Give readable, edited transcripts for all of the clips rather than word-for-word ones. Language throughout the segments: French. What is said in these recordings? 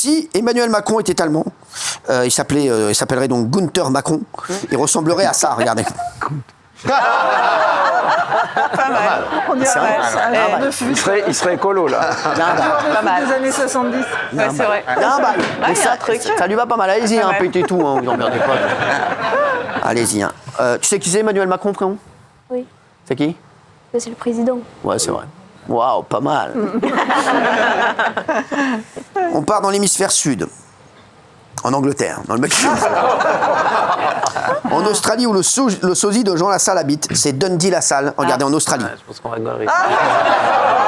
Si Emmanuel Macron était allemand, il s'appellerait donc Gunther Macron. Il ressemblerait à ça, regardez. Pas mal. On dirait un Il serait écolo, là. Pas mal. des années 70. Ouais, c'est vrai. Mais il y a un truc. ça lui va pas mal. Allez-y, Pas mal. pétez tout, vous emmerdez pas. Allez-y. Tu sais qui c'est Emmanuel Macron, frérot? Oui, C'est qui? c'est le président. Ouais, c'est vrai. Waouh, pas mal. On part dans l'hémisphère sud. En Angleterre, dans le Buckingham. En Australie, où le sosie de Jean Lassalle habite, c'est Dundee Lassalle. Regardez, en Australie. Je pense qu'on rigolerait.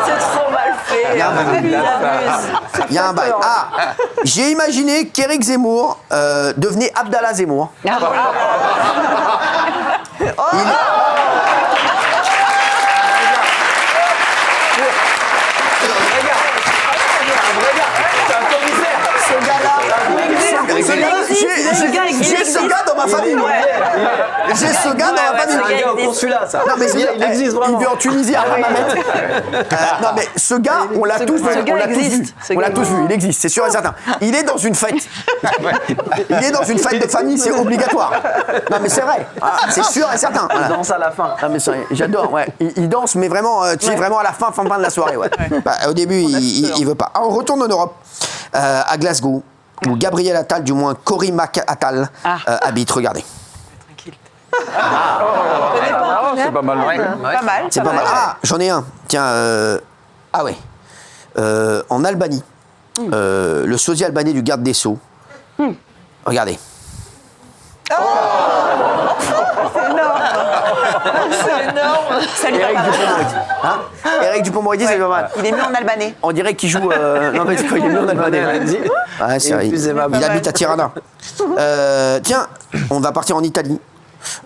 C'est trop mal fait. Il y a un bail. Il y a un bail. Ah, j'ai imaginé qu'Éric Zemmour devenait Abdallah Zemmour. J'ai ce gars dans ma famille. J'ai ce gars dans ma famille. C'est un gars au consulat, ça. Non, mais il existe vraiment. Il vit en Tunisie à Hammamet. Non, mais ce gars, on l'a tous vu. On l'a tous vu, il existe, c'est sûr et certain. Il est dans une fête. Il est dans une fête de famille, c'est obligatoire. Non, mais c'est vrai. C'est sûr et certain. Il danse à la fin. Ah, mais j'adore, ouais. Il danse, mais vraiment, tu sais, vraiment à la fin de la soirée, ouais. Bah, au début, il veut pas. Alors, on retourne en Europe, à Glasgow, où Gabriel Attal, du moins Cory Attal, habite. Regardez. C'est pas mal. Pas mal. C'est pas mal. Ah, j'en ai un. Tiens, ah ouais. En Albanie, le sosie albanais du garde des Sceaux. Regardez. C'est énorme. Ça lui va Éric pas mal. Dupond-Moretti. Hein Éric Dupond-Moretti, c'est pas mal. Il est mis en albanais. On dirait qu'il joue. Non, mais c'est quoi, il est mieux en albanais. Ouais, c'est vrai. plus aimable. Il habite à Tirana. Tiens, on va partir en Italie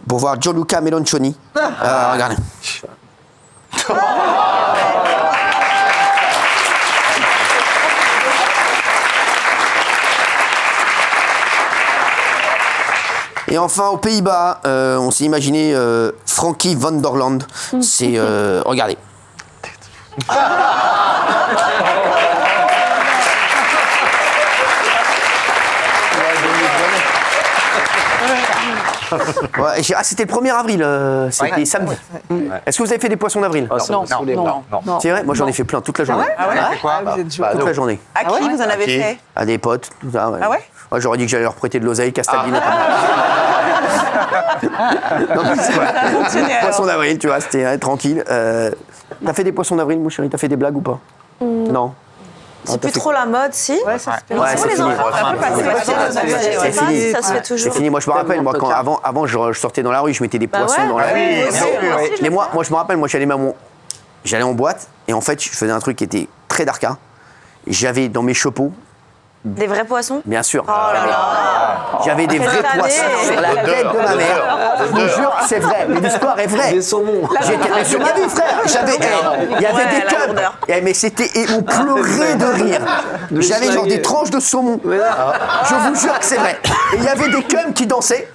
pour voir Gianluca Meloncioni. Regardez. Et enfin, aux Pays-Bas, on s'est imaginé Frankie van der Land. C'est. Regardez. Ouais, c'était le 1er avril, c'était samedi. Est-ce que vous avez fait des poissons d'avril? Non. C'est vrai? Moi j'en ai fait plein toute la journée. Ah ouais. Toute la journée. À qui vous en avez fait? À des potes, tout ça. Ah ouais? Moi j'aurais dit que j'allais leur prêter de l'oseille, Castaldi notamment. Non, mais c'est vrai. Poisson d'avril, tu vois, c'était tranquille. T'as fait des poissons d'avril, mon chéri? T'as fait des blagues ou pas? Non. C'est plus trop la mode, si. Ouais, c'est fini. C'est fini. Ça se fait toujours. C'est fini. Moi, je me rappelle, moi, quand avant je sortais dans la rue, je mettais des poissons dans la rue. Mais moi, je me rappelle, moi, j'allais en boîte et en fait, je faisais un truc qui était très darka. J'avais dans mes chapeaux. Des vrais poissons? Bien sûr. Oh là là. J'avais des vrais année. poissons sur la tête de ma mère. Je vous jure que c'est vrai. Mais l'histoire est vraie. Des saumons. J'étais sur ma vie, frère. Il y avait des cubs. Mais c'était. Et on pleurait de rire. J'avais genre des tranches de saumon. Je vous jure que c'est vrai. Et il y avait des cums qui dansaient.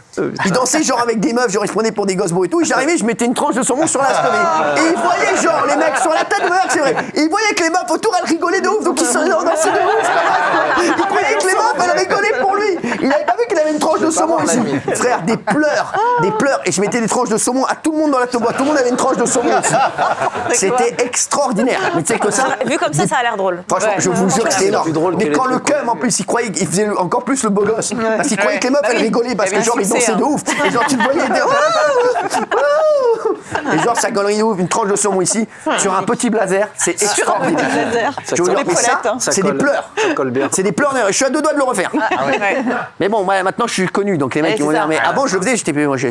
Ils dansaient genre avec des meufs, genre ils se prenaient pour des gosses beaux et tout. Et j'arrivais, je mettais une tranche de saumon sur la stomie. Et ils voyaient genre les mecs sur la tête de ma mère, c'est vrai. Et ils voyaient que les meufs autour elles rigolaient de ouf, donc ils se dansaient de ouf. Ils croyaient que les meufs elles rigolaient pour lui. Il avait pas vu qu'il avait une tranche de saumon ici. Frère, des pleurs. Et je mettais des tranches de saumon à tout le monde dans la boîte. Tout le monde avait une tranche de saumon ici. C'était extraordinaire. Mais tu sais que ça. Vu comme ça a l'air drôle. Franchement, je vous jure que c'est énorme. Mais quand le cum, en plus, il croyait qu'il faisait encore plus le beau gosse. Parce qu'il croyait que les meufs, elles rigolaient parce que genre, ils dansaient de ouf. Et genre, tu le voyais, et genre, ça galerie de ouf, une tranche de saumon ici, sur un petit blazer. C'est extraordinaire. Je vous jure, mais ça, c'est des pleurs. C'est des pleurs. Je suis à 2 doigts de le refaire. Mais bon, moi, maintenant, je suis connu. Donc les mecs, ils vont dire, mais avant, je le faisais,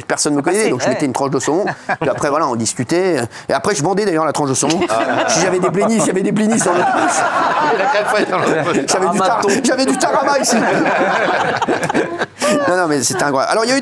personne ne me connaissait. Donc je mettais une tranche de saumon. Puis après, voilà, on discutait. Et après, je vendais d'ailleurs la tranche de saumon. Si j'avais des blinis dans le. J'avais du tarama ici. Non, mais c'était incroyable. Alors, il y a eu des